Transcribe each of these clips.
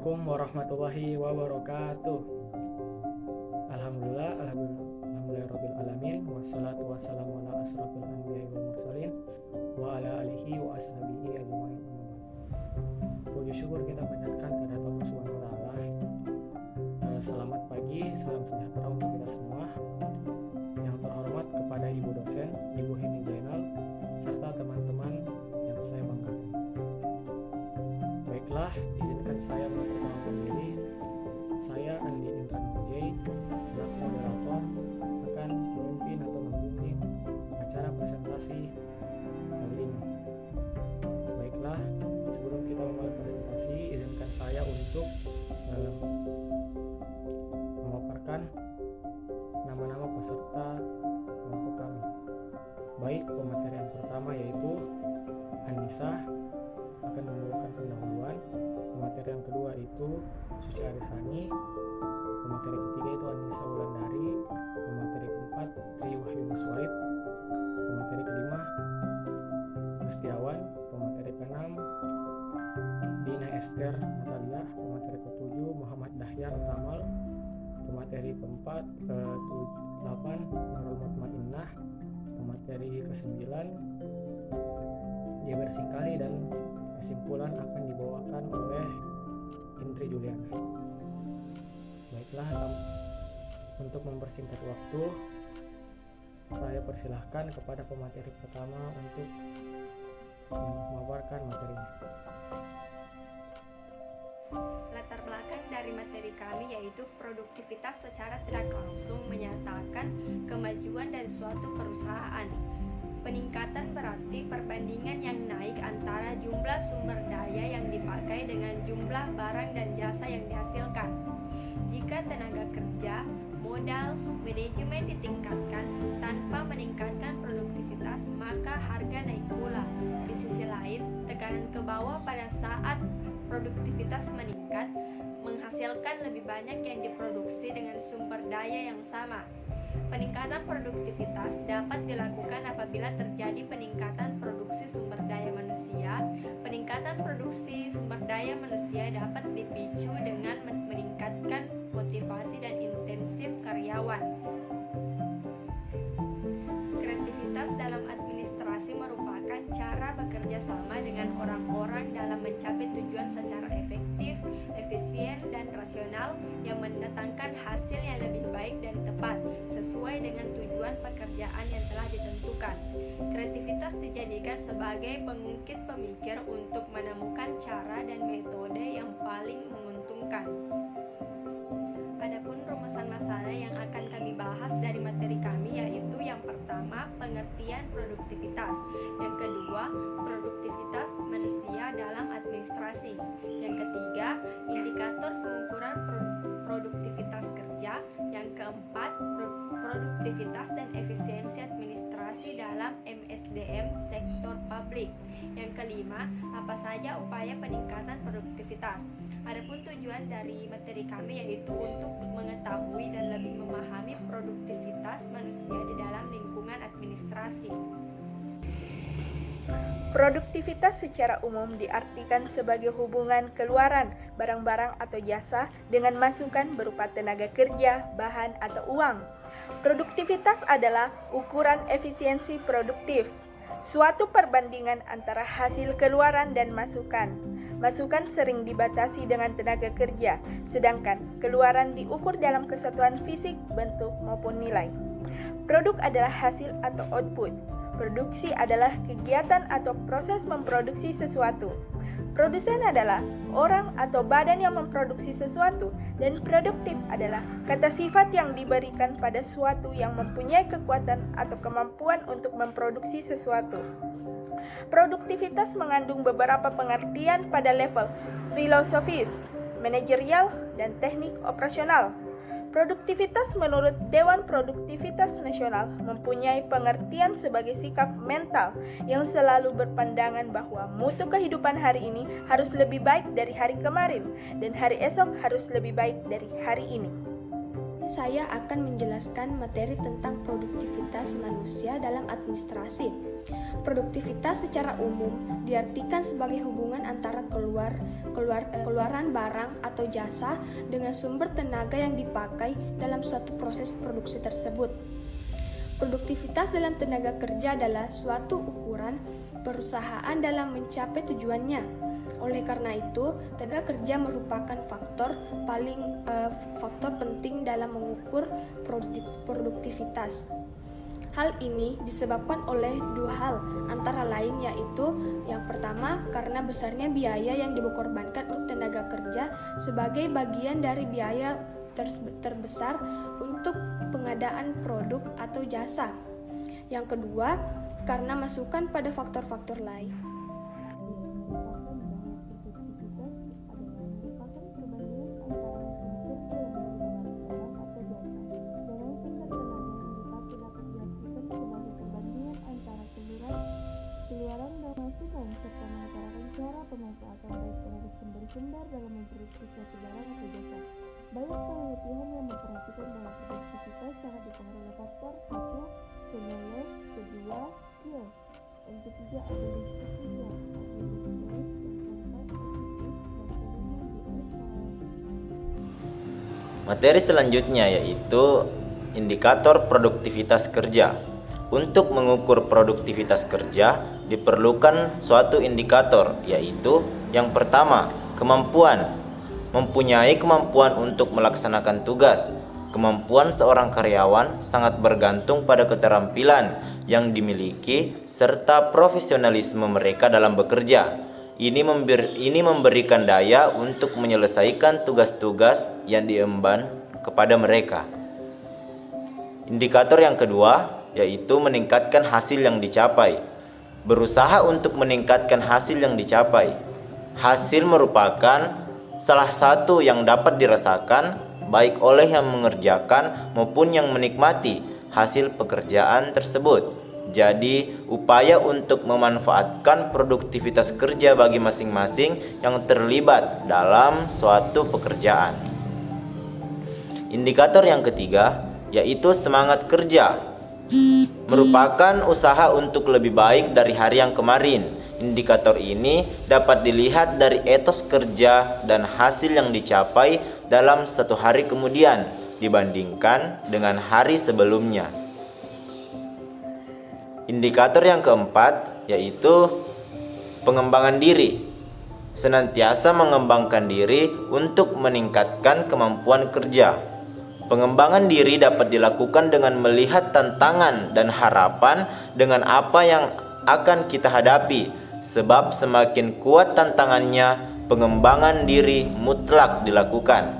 Assalamualaikum warahmatullahi wabarakatuh. Alhamdulillah alamin wassalatu wassalamu ala asrofil anbiya'i wal mursalin wa ala alihi wa ashabihi ajmain. Puji syukur kita panjatkan kepada Allah Subhanahu wa taala. Selamat pagi, salam sejahtera untuk kita semua. Yang terhormat kepada Ibu dosen, Ibu Heni Zainal, serta teman-teman yang saya banggakan. Baiklah, izinkan saya memperkenalkan diri. Saya Andi Indra Mujay, selaku moderator akan memimpin atau membimbing acara presentasi kali ini. Baiklah, sebelum kita memulai presentasi, izinkan saya untuk memaparkan nama-nama peserta kelompok kami. Baik, pemateri yang pertama yaitu Anissa akan membawakan pendahuluan. Pemateri yang kedua itu Suci Arisani. Pemateri ketiga itu Anissa Wulandari. Pemateri keempat Tri Wahyuni Suaid. Pemateri kelima Gustiawan. Pemateri keenam Dina Esther Natalia. Pemateri ketujuh Muhammad Dahyar Tamal. Pemateri keempat 8 Nurul Mutmainnah. Pemateri ke-9 Jeber Singkali, dan kesimpulan akan dibawakan oleh Indri Juliana. Baiklah, untuk mempersingkat waktu, saya persilahkan kepada pemateri pertama untuk memaparkan materinya. Latar belakang dari materi kami yaitu produktivitas secara tidak langsung menyatakan kemajuan dari suatu perusahaan. Peningkatan berarti perbandingan yang naik antara jumlah sumber daya yang dipakai dengan jumlah barang dan jasa yang dihasilkan. Jika tenaga kerja, modal, manajemen ditingkatkan tanpa meningkatkan produktivitas, maka harga naik pula. Di sisi lain, tekanan ke bawah pada saat produktivitas meningkat menghasilkan lebih banyak yang diproduksi dengan sumber daya yang sama. Peningkatan produktivitas dapat dilakukan apabila terjadi peningkatan produksi sumber daya manusia. Peningkatan produksi sumber daya manusia dapat dipicu dengan meningkatkan motivasi dan intensif karyawan. Kreativitas dalam administrasi merupakan cara bekerja sama dengan orang-orang dalam mencapai tujuan secara efektif, efisien, dan rasional yang mendatangkan hasil yang lebih baik dan tepat sesuai dengan tujuan pekerjaan yang telah ditentukan. Kreativitas dijadikan sebagai pengungkit pemikir untuk menemukan cara dan metode yang paling menguntungkan. Adapun rumusan masalah yang akan kami bahas dari materi kami yaitu yang pertama, pengertian produktivitas. Yang kedua, produktivitas manusia dalam administrasi. Yang ketiga, indikator pengukuran produktivitas kerja. Yang keempat, produktivitas dan efisiensi administrasi dalam MSDM sektor publik. Yang kelima, apa saja upaya peningkatan produktivitas. Adapun tujuan dari materi kami yaitu untuk mengetahui dan lebih memahami produktivitas manusia di dalam lingkungan administrasi. Produktivitas secara umum diartikan sebagai hubungan keluaran barang-barang atau jasa dengan masukan berupa tenaga kerja, bahan, atau uang. Produktivitas adalah ukuran efisiensi produktif, suatu perbandingan antara hasil keluaran dan masukan. Masukan sering dibatasi dengan tenaga kerja, sedangkan keluaran diukur dalam kesatuan fisik, bentuk, maupun nilai. Produk adalah hasil atau output. Produksi adalah kegiatan atau proses memproduksi sesuatu. Produsen adalah orang atau badan yang memproduksi sesuatu, dan produktif adalah kata sifat yang diberikan pada suatu yang mempunyai kekuatan atau kemampuan untuk memproduksi sesuatu. Produktivitas mengandung beberapa pengertian pada level filosofis, manajerial, dan teknik operasional. Produktivitas menurut Dewan Produktivitas Nasional mempunyai pengertian sebagai sikap mental yang selalu berpandangan bahwa mutu kehidupan hari ini harus lebih baik dari hari kemarin dan hari esok harus lebih baik dari hari ini. Saya akan menjelaskan materi tentang produktivitas manusia dalam administrasi. Produktivitas secara umum diartikan sebagai hubungan antara keluaran barang atau jasa dengan sumber tenaga yang dipakai dalam suatu proses produksi tersebut. Produktivitas dalam tenaga kerja adalah suatu ukuran perusahaan dalam mencapai tujuannya. Oleh karena itu, tenaga kerja merupakan faktor penting dalam mengukur produktivitas. Hal ini disebabkan oleh dua hal, antara lain yaitu yang pertama karena besarnya biaya yang dikorbankan untuk tenaga kerja sebagai bagian dari biaya terbesar untuk pengadaan produk atau jasa. Yang kedua, karena masukan pada faktor-faktor lain. Keluaran dan masukan serta mengutarakan cara pemanfaatan baik terhadap sumber-sumber dalam memproduksi suatu barang atau jasa. Banyak penelitian yang memperhatikan bahwa produktivitas sangat dipengaruhi oleh faktor satu, teknologi, kedua, skill, yang ketiga ability, yang keempat Materi selanjutnya yaitu indikator produktivitas kerja. Untuk mengukur produktivitas kerja diperlukan suatu indikator, yaitu yang pertama, kemampuan. Mempunyai kemampuan untuk melaksanakan tugas. Kemampuan seorang karyawan sangat bergantung pada keterampilan yang dimiliki serta profesionalisme mereka dalam bekerja. Ini memberikan daya untuk menyelesaikan tugas-tugas yang diemban kepada mereka. Indikator yang kedua yaitu meningkatkan hasil yang dicapai. Berusaha untuk meningkatkan hasil yang dicapai. Hasil merupakan salah satu yang dapat dirasakan baik oleh yang mengerjakan maupun yang menikmati hasil pekerjaan tersebut. Jadi, upaya untuk memanfaatkan produktivitas kerja bagi masing-masing yang terlibat dalam suatu pekerjaan. Indikator yang ketiga yaitu semangat kerja. Merupakan usaha untuk lebih baik dari hari yang kemarin. Indikator ini dapat dilihat dari etos kerja dan hasil yang dicapai dalam satu hari kemudian dibandingkan dengan hari sebelumnya. Indikator yang keempat yaitu pengembangan diri. Senantiasa mengembangkan diri untuk meningkatkan kemampuan kerja. Pengembangan diri dapat dilakukan dengan melihat tantangan dan harapan dengan apa yang akan kita hadapi, sebab semakin kuat tantangannya, pengembangan diri mutlak dilakukan.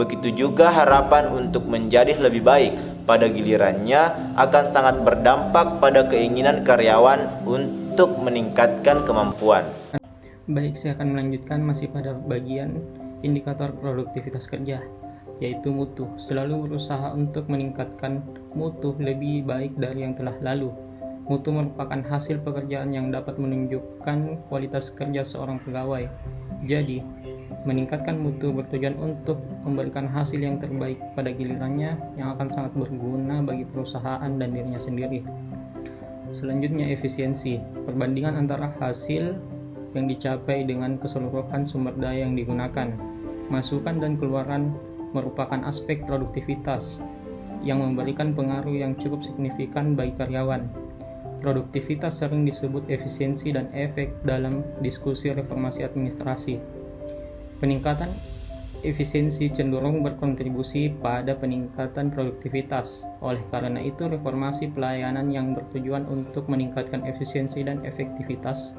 Begitu juga harapan untuk menjadi lebih baik pada gilirannya akan sangat berdampak pada keinginan karyawan untuk meningkatkan kemampuan. Baik, saya akan melanjutkan masih pada bagian indikator produktivitas kerja, yaitu mutu. Selalu berusaha untuk meningkatkan mutu lebih baik dari yang telah lalu. Mutu merupakan hasil pekerjaan yang dapat menunjukkan kualitas kerja seorang pegawai. Jadi, meningkatkan mutu bertujuan untuk memberikan hasil yang terbaik pada gilirannya yang akan sangat berguna bagi perusahaan dan dirinya sendiri. Selanjutnya, efisiensi. Perbandingan antara hasil yang dicapai dengan keseluruhan sumber daya yang digunakan. Masukan dan keluaran merupakan aspek produktivitas yang memberikan pengaruh yang cukup signifikan bagi karyawan. Produktivitas sering disebut efisiensi dan efek dalam diskusi reformasi administrasi. Peningkatan efisiensi cenderung berkontribusi pada peningkatan produktivitas. Oleh karena itu, reformasi pelayanan yang bertujuan untuk meningkatkan efisiensi dan efektivitas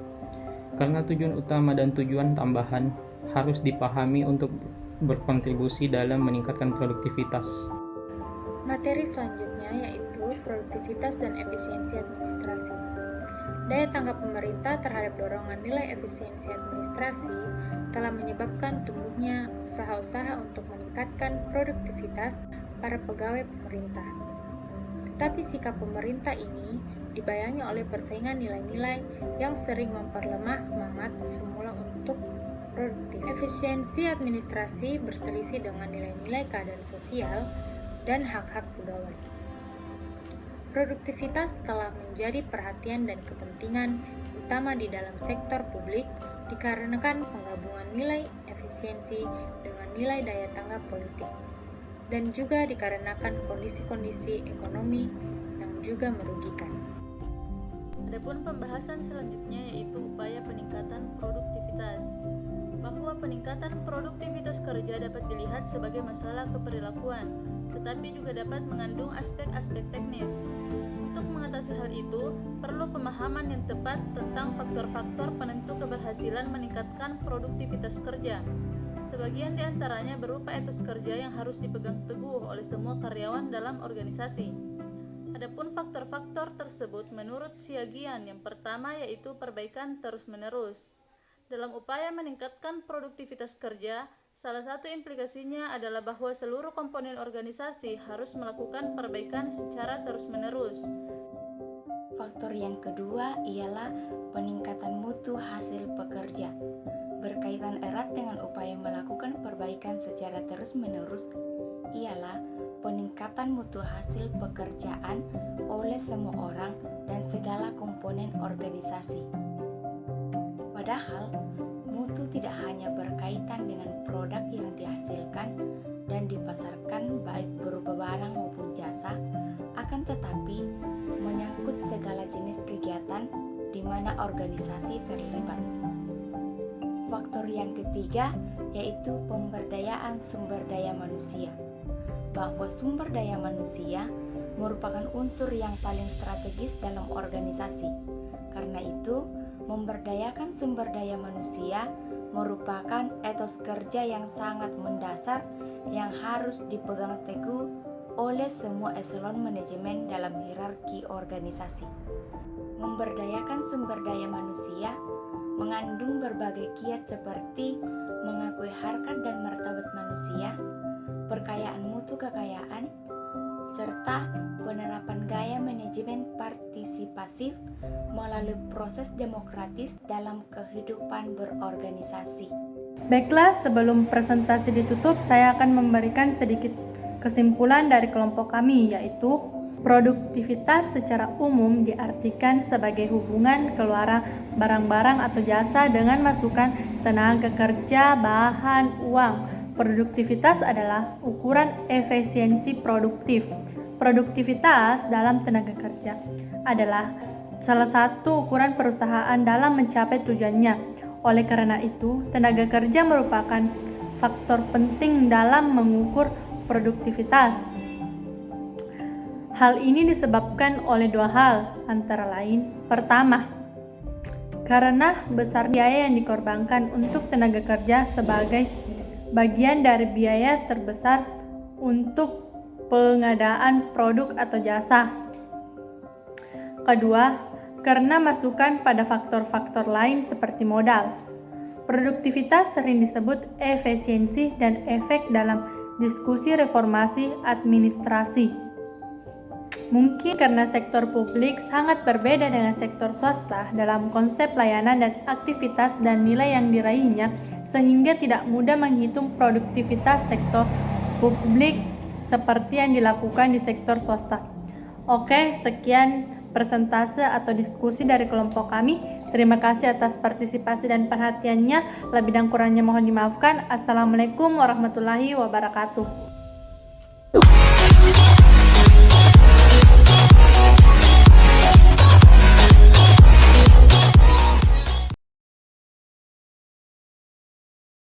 karena tujuan utama dan tujuan tambahan harus dipahami untuk berkontribusi dalam meningkatkan produktivitas. Materi selanjutnya yaitu produktivitas dan efisiensi administrasi. Daya tanggap pemerintah terhadap dorongan nilai efisiensi administrasi telah menyebabkan tumbuhnya usaha-usaha untuk meningkatkan produktivitas para pegawai pemerintah. Tetapi sikap pemerintah ini dibayangi oleh persaingan nilai-nilai yang sering memperlemah semangat semula untuk produktif. Efisiensi administrasi berselisih dengan nilai-nilai keadaan sosial dan hak-hak pegawai. Produktivitas telah menjadi perhatian dan kepentingan utama di dalam sektor publik dikarenakan penggabungan nilai efisiensi dengan nilai daya tanggap politik, dan juga dikarenakan kondisi-kondisi ekonomi yang juga merugikan. Adapun pembahasan selanjutnya yaitu upaya peningkatan produktivitas. Bahwa peningkatan produktivitas kerja dapat dilihat sebagai masalah keperilakuan, tetapi juga dapat mengandung aspek-aspek teknis. Untuk mengatasi hal itu, perlu pemahaman yang tepat tentang faktor-faktor penentu keberhasilan meningkatkan produktivitas kerja. Sebagian di antaranya berupa etos kerja yang harus dipegang teguh oleh semua karyawan dalam organisasi. Adapun faktor-faktor tersebut menurut Siagian, yang pertama yaitu perbaikan terus-menerus. Dalam upaya meningkatkan produktivitas kerja, salah satu implikasinya adalah bahwa seluruh komponen organisasi harus melakukan perbaikan secara terus-menerus. Faktor yang kedua ialah peningkatan mutu hasil pekerja. Berkaitan erat dengan upaya melakukan perbaikan secara terus-menerus ialah peningkatan mutu hasil pekerjaan oleh semua orang dan segala komponen organisasi. Padahal, mutu tidak hanya berkaitan dengan produk yang dihasilkan dan dipasarkan baik berupa barang maupun jasa, akan tetapi menyangkut segala jenis kegiatan di mana organisasi terlibat. Faktor yang ketiga yaitu pemberdayaan sumber daya manusia. Bahwa sumber daya manusia merupakan unsur yang paling strategis dalam organisasi. Karena itu, memberdayakan sumber daya manusia merupakan etos kerja yang sangat mendasar yang harus dipegang teguh oleh semua eselon manajemen dalam hierarki organisasi. Memberdayakan sumber daya manusia mengandung berbagai kiat seperti mengakui harkat dan martabat manusia, perkayaan mutu kekayaan, serta penerapan gaya manajemen partisipasif melalui proses demokratis dalam kehidupan berorganisasi. Baiklah, sebelum presentasi ditutup, saya akan memberikan sedikit kesimpulan dari kelompok kami, yaitu produktivitas secara umum diartikan sebagai hubungan keluaran barang-barang atau jasa dengan masukan tenaga kerja, bahan, uang. Produktivitas adalah ukuran efisiensi produktif. Produktivitas dalam tenaga kerja adalah salah satu ukuran perusahaan dalam mencapai tujuannya. Oleh karena itu, tenaga kerja merupakan faktor penting dalam mengukur produktivitas. Hal ini disebabkan oleh dua hal, antara lain: pertama, karena besar biaya yang dikorbankan untuk tenaga kerja sebagai bagian dari biaya terbesar untuk pengadaan produk atau jasa. Kedua, karena masukan pada faktor-faktor lain seperti modal. Produktivitas sering disebut efisiensi dan efek dalam diskusi reformasi administrasi. Mungkin karena sektor publik sangat berbeda dengan sektor swasta dalam konsep layanan dan aktivitas dan nilai yang diraihnya, sehingga tidak mudah menghitung produktivitas sektor publik seperti yang dilakukan di sektor swasta. Oke, sekian persentase atau diskusi dari kelompok kami. Terima kasih atas partisipasi dan perhatiannya. Lebih dan kurangnya mohon dimaafkan. Assalamualaikum warahmatullahi wabarakatuh.